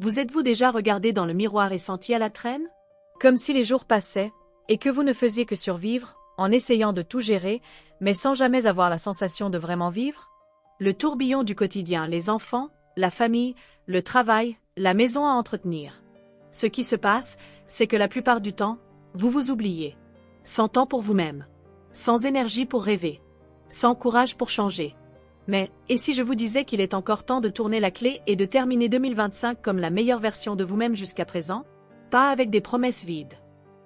Vous êtes-vous déjà regardé dans le miroir et senti à la traîne? Comme si les jours passaient, et que vous ne faisiez que survivre, en essayant de tout gérer, mais sans jamais avoir la sensation de vraiment vivre? Le tourbillon du quotidien, les enfants, la famille, le travail, la maison à entretenir. Ce qui se passe, c'est que la plupart du temps, vous vous oubliez. Sans temps pour vous-même. Sans énergie pour rêver. Sans courage pour changer. Mais, et si je vous disais qu'il est encore temps de tourner la clé et de terminer 2025 comme la meilleure version de vous-même jusqu'à présent? Pas avec des promesses vides.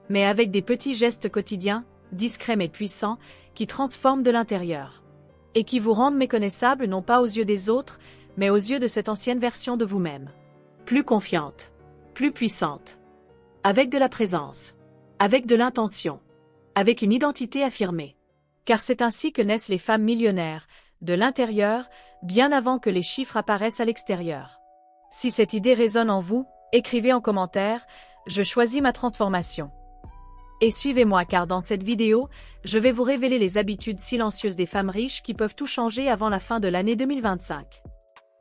Mais avec des petits gestes quotidiens, discrets mais puissants, qui transforment de l'intérieur. Et qui vous rendent méconnaissables non pas aux yeux des autres, mais aux yeux de cette ancienne version de vous-même. Plus confiante. Plus puissante. Avec de la présence. Avec de l'intention. Avec une identité affirmée. Car c'est ainsi que naissent les femmes millionnaires, de l'intérieur, bien avant que les chiffres apparaissent à l'extérieur. Si cette idée résonne en vous, écrivez en commentaire « Je choisis ma transformation ». Et suivez-moi car dans cette vidéo, je vais vous révéler les habitudes silencieuses des femmes riches qui peuvent tout changer avant la fin de l'année 2025.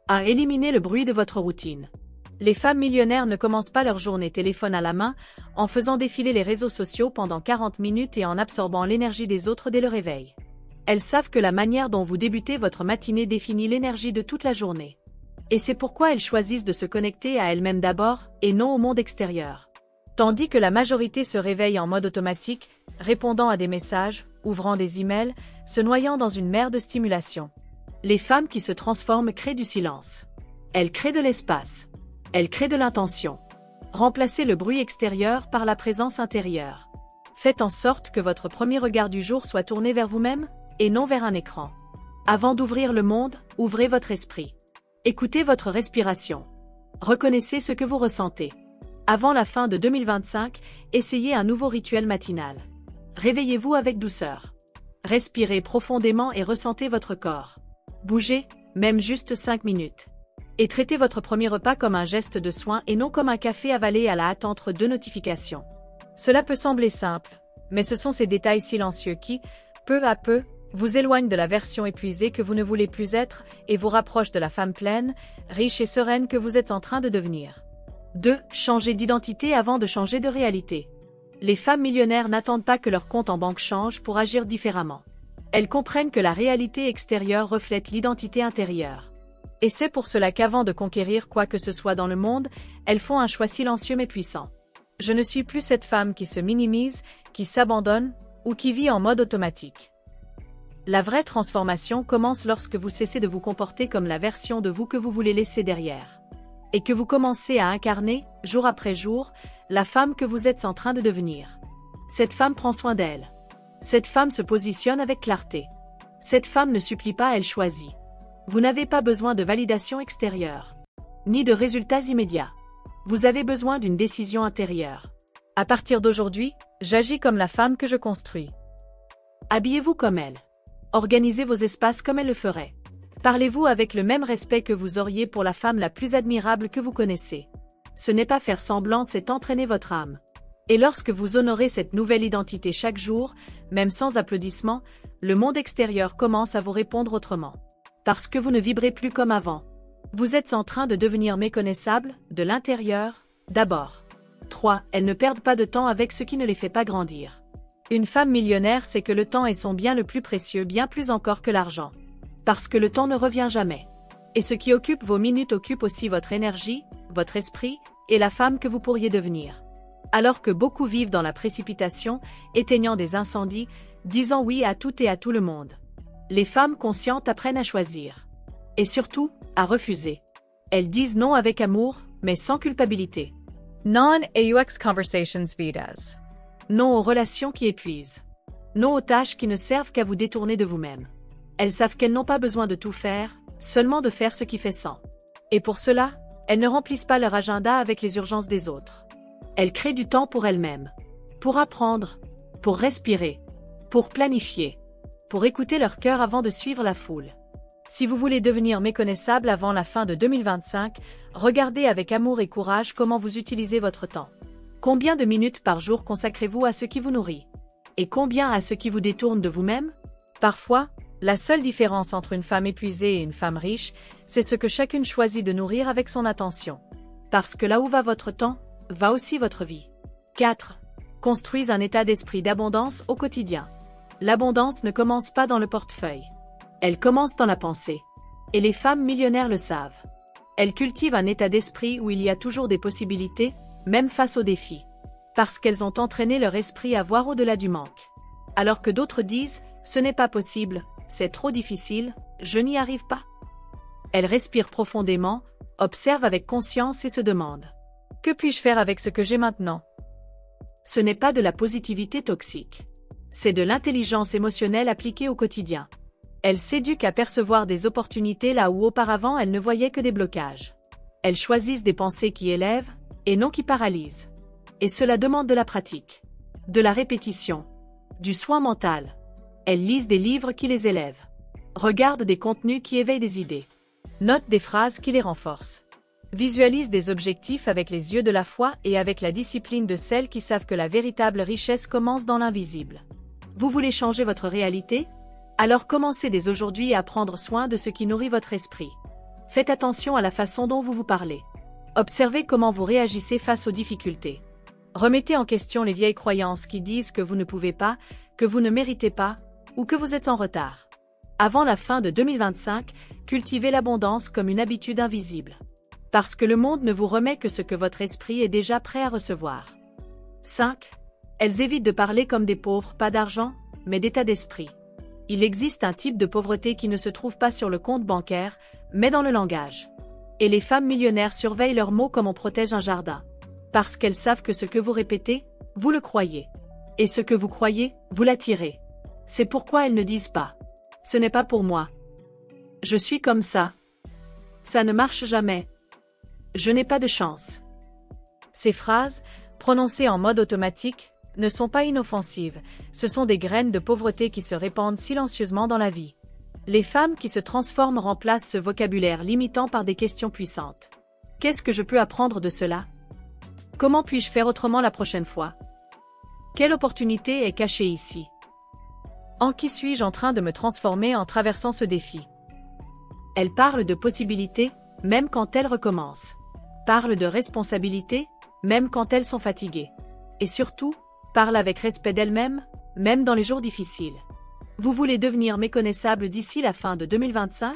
1. Éliminez le bruit de votre routine. Les femmes millionnaires ne commencent pas leur journée téléphone à la main, en faisant défiler les réseaux sociaux pendant 40 minutes et en absorbant l'énergie des autres dès le réveil. Elles savent que la manière dont vous débutez votre matinée définit l'énergie de toute la journée. Et c'est pourquoi elles choisissent de se connecter à elles-mêmes d'abord, et non au monde extérieur. Tandis que la majorité se réveille en mode automatique, répondant à des messages, ouvrant des emails, se noyant dans une mer de stimulation. Les femmes qui se transforment créent du silence. Elles créent de l'espace. Elles créent de l'intention. Remplacez le bruit extérieur par la présence intérieure. Faites en sorte que votre premier regard du jour soit tourné vers vous-même, et non vers un écran. Avant d'ouvrir le monde, ouvrez votre esprit. Écoutez votre respiration. Reconnaissez ce que vous ressentez. Avant la fin de 2025, essayez un nouveau rituel matinal. Réveillez-vous avec douceur. Respirez profondément et ressentez votre corps. Bougez, même juste 5 minutes. Et traitez votre premier repas comme un geste de soin et non comme un café avalé à la hâte entre 2 notifications. Cela peut sembler simple, mais ce sont ces détails silencieux qui, peu à peu, vous éloignent de la version épuisée que vous ne voulez plus être et vous rapprochent de la femme pleine, riche et sereine que vous êtes en train de devenir. 2. Changez d'identité avant de changer de réalité. Les femmes millionnaires n'attendent pas que leur compte en banque change pour agir différemment. Elles comprennent que la réalité extérieure reflète l'identité intérieure. Et c'est pour cela qu'avant de conquérir quoi que ce soit dans le monde, elles font un choix silencieux mais puissant. Je ne suis plus cette femme qui se minimise, qui s'abandonne, ou qui vit en mode automatique. La vraie transformation commence lorsque vous cessez de vous comporter comme la version de vous que vous voulez laisser derrière. Et que vous commencez à incarner, jour après jour, la femme que vous êtes en train de devenir. Cette femme prend soin d'elle. Cette femme se positionne avec clarté. Cette femme ne supplie pas, elle choisit. Vous n'avez pas besoin de validation extérieure, ni de résultats immédiats. Vous avez besoin d'une décision intérieure. À partir d'aujourd'hui, j'agis comme la femme que je construis. Habillez-vous comme elle. Organisez vos espaces comme elle le ferait. Parlez-vous avec le même respect que vous auriez pour la femme la plus admirable que vous connaissez. Ce n'est pas faire semblant, c'est entraîner votre âme. Et lorsque vous honorez cette nouvelle identité chaque jour, même sans applaudissements, le monde extérieur commence à vous répondre autrement. Parce que vous ne vibrez plus comme avant. Vous êtes en train de devenir méconnaissable, de l'intérieur, d'abord. 3. Elles ne perdent pas de temps avec ce qui ne les fait pas grandir. Une femme millionnaire sait que le temps est son bien le plus précieux, bien plus encore que l'argent. Parce que le temps ne revient jamais. Et ce qui occupe vos minutes occupe aussi votre énergie, votre esprit, et la femme que vous pourriez devenir. Alors que beaucoup vivent dans la précipitation, éteignant des incendies, disant oui à tout et à tout le monde. Les femmes conscientes apprennent à choisir. Et surtout, à refuser. Elles disent non avec amour, mais sans culpabilité. Non-AUX Conversations Vidas. Non aux relations qui épuisent. Non aux tâches qui ne servent qu'à vous détourner de vous-même. Elles savent qu'elles n'ont pas besoin de tout faire, seulement de faire ce qui fait sens. Et pour cela, elles ne remplissent pas leur agenda avec les urgences des autres. Elles créent du temps pour elles-mêmes. Pour apprendre. Pour respirer. Pour planifier. Pour écouter leur cœur avant de suivre la foule. Si vous voulez devenir méconnaissable avant la fin de 2025, regardez avec amour et courage comment vous utilisez votre temps. Combien de minutes par jour consacrez-vous à ce qui vous nourrit? Et combien à ce qui vous détourne de vous-même? Parfois, la seule différence entre une femme épuisée et une femme riche, c'est ce que chacune choisit de nourrir avec son attention. Parce que là où va votre temps, va aussi votre vie. 4. Construisez un état d'esprit d'abondance au quotidien. L'abondance ne commence pas dans le portefeuille. Elle commence dans la pensée. Et les femmes millionnaires le savent. Elles cultivent un état d'esprit où il y a toujours des possibilités, même face aux défis. Parce qu'elles ont entraîné leur esprit à voir au-delà du manque. Alors que d'autres disent « ce n'est pas possible, c'est trop difficile, je n'y arrive pas ». Elles respirent profondément, observent avec conscience et se demandent « que puis-je faire avec ce que j'ai maintenant ?» Ce n'est pas de la positivité toxique. C'est de l'intelligence émotionnelle appliquée au quotidien. Elles s'éduquent à percevoir des opportunités là où auparavant elles ne voyaient que des blocages. Elles choisissent des pensées qui élèvent, et non qui paralysent. Et cela demande de la pratique, de la répétition, du soin mental. Elles lisent des livres qui les élèvent, regardent des contenus qui éveillent des idées, notent des phrases qui les renforcent, visualisent des objectifs avec les yeux de la foi et avec la discipline de celles qui savent que la véritable richesse commence dans l'invisible. Vous voulez changer votre réalité ? Alors commencez dès aujourd'hui à prendre soin de ce qui nourrit votre esprit. Faites attention à la façon dont vous vous parlez. Observez comment vous réagissez face aux difficultés. Remettez en question les vieilles croyances qui disent que vous ne pouvez pas, que vous ne méritez pas, ou que vous êtes en retard. Avant la fin de 2025, cultivez l'abondance comme une habitude invisible. Parce que le monde ne vous remet que ce que votre esprit est déjà prêt à recevoir. 5. Elles évitent de parler comme des pauvres, pas d'argent, mais d'état d'esprit. Il existe un type de pauvreté qui ne se trouve pas sur le compte bancaire, mais dans le langage. Et les femmes millionnaires surveillent leurs mots comme on protège un jardin. Parce qu'elles savent que ce que vous répétez, vous le croyez. Et ce que vous croyez, vous l'attirez. C'est pourquoi elles ne disent pas « ce n'est pas pour moi »,« je suis comme ça »,« ça ne marche jamais »,« je n'ai pas de chance ». Ces phrases, prononcées en mode automatique, ne sont pas inoffensives, ce sont des graines de pauvreté qui se répandent silencieusement dans la vie. Les femmes qui se transforment remplacent ce vocabulaire limitant par des questions puissantes. Qu'est-ce que je peux apprendre de cela ? Comment puis-je faire autrement la prochaine fois ? Quelle opportunité est cachée ici ? En qui suis-je en train de me transformer en traversant ce défi ? Elles parlent de possibilités, même quand elles recommencent. Parlent de responsabilité, même quand elles sont fatiguées. Et surtout, parlent avec respect d'elles-mêmes, même dans les jours difficiles. Vous voulez devenir méconnaissable d'ici la fin de 2025 ?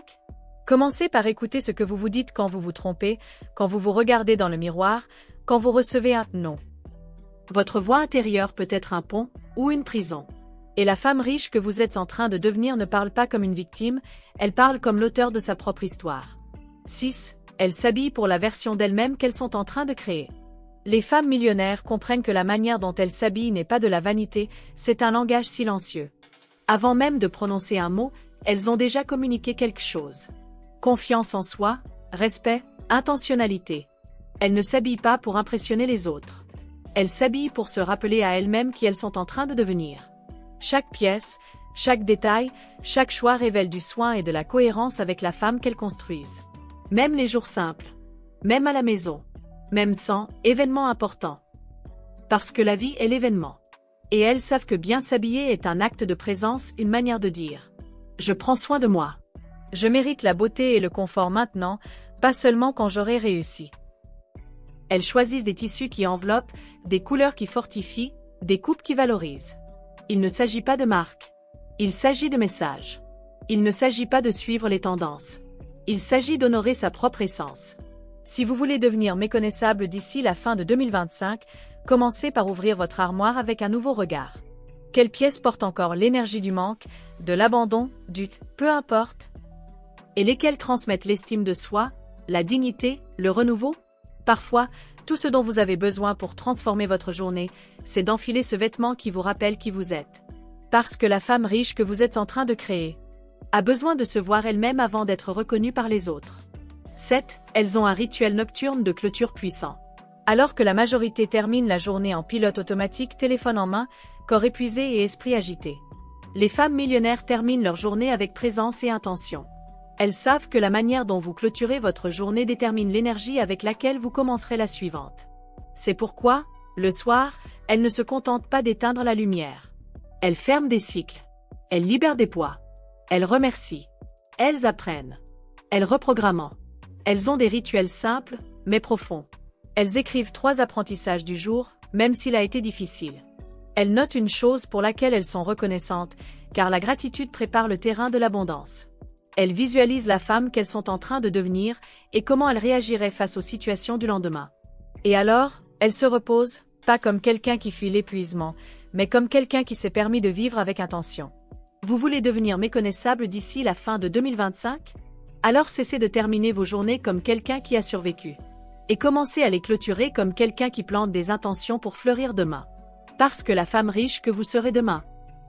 Commencez par écouter ce que vous vous dites quand vous vous trompez, quand vous vous regardez dans le miroir, quand vous recevez un « non ». Votre voix intérieure peut être un pont ou une prison. Et la femme riche que vous êtes en train de devenir ne parle pas comme une victime, elle parle comme l'auteur de sa propre histoire. 6. Elles s'habillent pour la version d'elles-mêmes qu'elles sont en train de créer. Les femmes millionnaires comprennent que la manière dont elles s'habillent n'est pas de la vanité, c'est un langage silencieux. Avant même de prononcer un mot, elles ont déjà communiqué quelque chose. Confiance en soi, respect, intentionnalité. Elles ne s'habillent pas pour impressionner les autres. Elles s'habillent pour se rappeler à elles-mêmes qui elles sont en train de devenir. Chaque pièce, chaque détail, chaque choix révèle du soin et de la cohérence avec la femme qu'elles construisent. Même les jours simples. Même à la maison. Même sans événement important. Parce que la vie est l'événement. Et elles savent que bien s'habiller est un acte de présence, une manière de dire « Je prends soin de moi. Je mérite la beauté et le confort maintenant, pas seulement quand j'aurai réussi. » Elles choisissent des tissus qui enveloppent, des couleurs qui fortifient, des coupes qui valorisent. Il ne s'agit pas de marque. Il s'agit de message. Il ne s'agit pas de suivre les tendances. Il s'agit d'honorer sa propre essence. Si vous voulez devenir méconnaissable d'ici la fin de 2025, commencez par ouvrir votre armoire avec un nouveau regard. Quelle pièce porte encore l'énergie du manque, de l'abandon, du « peu importe » et lesquelles transmettent l'estime de soi, la dignité, le renouveau ? Parfois, tout ce dont vous avez besoin pour transformer votre journée, c'est d'enfiler ce vêtement qui vous rappelle qui vous êtes. Parce que la femme riche que vous êtes en train de créer a besoin de se voir elle-même avant d'être reconnue par les autres. 7. Elles ont un rituel nocturne de clôture puissant. Alors que la majorité termine la journée en pilote automatique, téléphone en main, corps épuisé et esprit agité. Les femmes millionnaires terminent leur journée avec présence et intention. Elles savent que la manière dont vous clôturez votre journée détermine l'énergie avec laquelle vous commencerez la suivante. C'est pourquoi, le soir, elles ne se contentent pas d'éteindre la lumière. Elles ferment des cycles. Elles libèrent des poids. Elles remercient. Elles apprennent. Elles reprogramment. Elles ont des rituels simples, mais profonds. Elles écrivent 3 apprentissages du jour, même s'il a été difficile. Elles notent une chose pour laquelle elles sont reconnaissantes, car la gratitude prépare le terrain de l'abondance. Elles visualisent la femme qu'elles sont en train de devenir et comment elles réagiraient face aux situations du lendemain. Et alors, elles se reposent, pas comme quelqu'un qui fuit l'épuisement, mais comme quelqu'un qui s'est permis de vivre avec intention. Vous voulez devenir méconnaissable d'ici la fin de 2025? Alors cessez de terminer vos journées comme quelqu'un qui a survécu. Et commencez à les clôturer comme quelqu'un qui plante des intentions pour fleurir demain. Parce que la femme riche que vous serez demain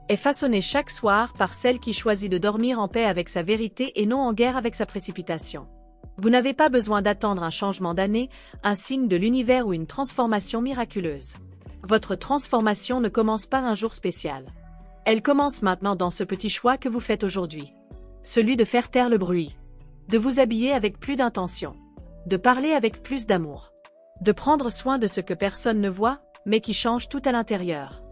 est façonnée chaque soir par celle qui choisit de dormir en paix avec sa vérité et non en guerre avec sa précipitation. Vous n'avez pas besoin d'attendre un changement d'année, un signe de l'univers ou une transformation miraculeuse. Votre transformation ne commence pas un jour spécial. Elle commence maintenant dans ce petit choix que vous faites aujourd'hui. Celui de faire taire le bruit. De vous habiller avec plus d'intention. De parler avec plus d'amour. De prendre soin de ce que personne ne voit, mais qui change tout à l'intérieur.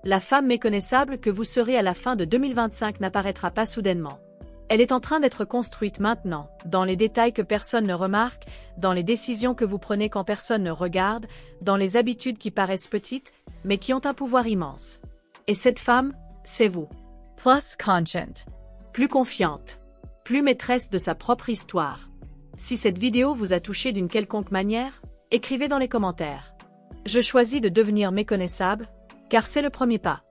La femme méconnaissable que vous serez à la fin de 2025 n'apparaîtra pas soudainement. Elle est en train d'être construite maintenant, dans les détails que personne ne remarque, dans les décisions que vous prenez quand personne ne regarde, dans les habitudes qui paraissent petites, mais qui ont un pouvoir immense. Et cette femme, c'est vous. Plus conscient. Plus confiante. Plus maîtresse de sa propre histoire. Si cette vidéo vous a touché d'une quelconque manière, écrivez dans les commentaires. Je choisis de devenir méconnaissable, car c'est le premier pas.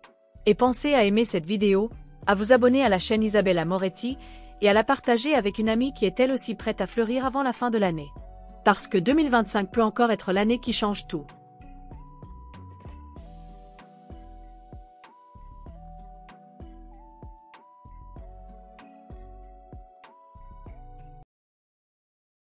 Et pensez à aimer cette vidéo, à vous abonner à la chaîne Isabella Moretti et à la partager avec une amie qui est elle aussi prête à fleurir avant la fin de l'année. Parce que 2025 peut encore être l'année qui change tout.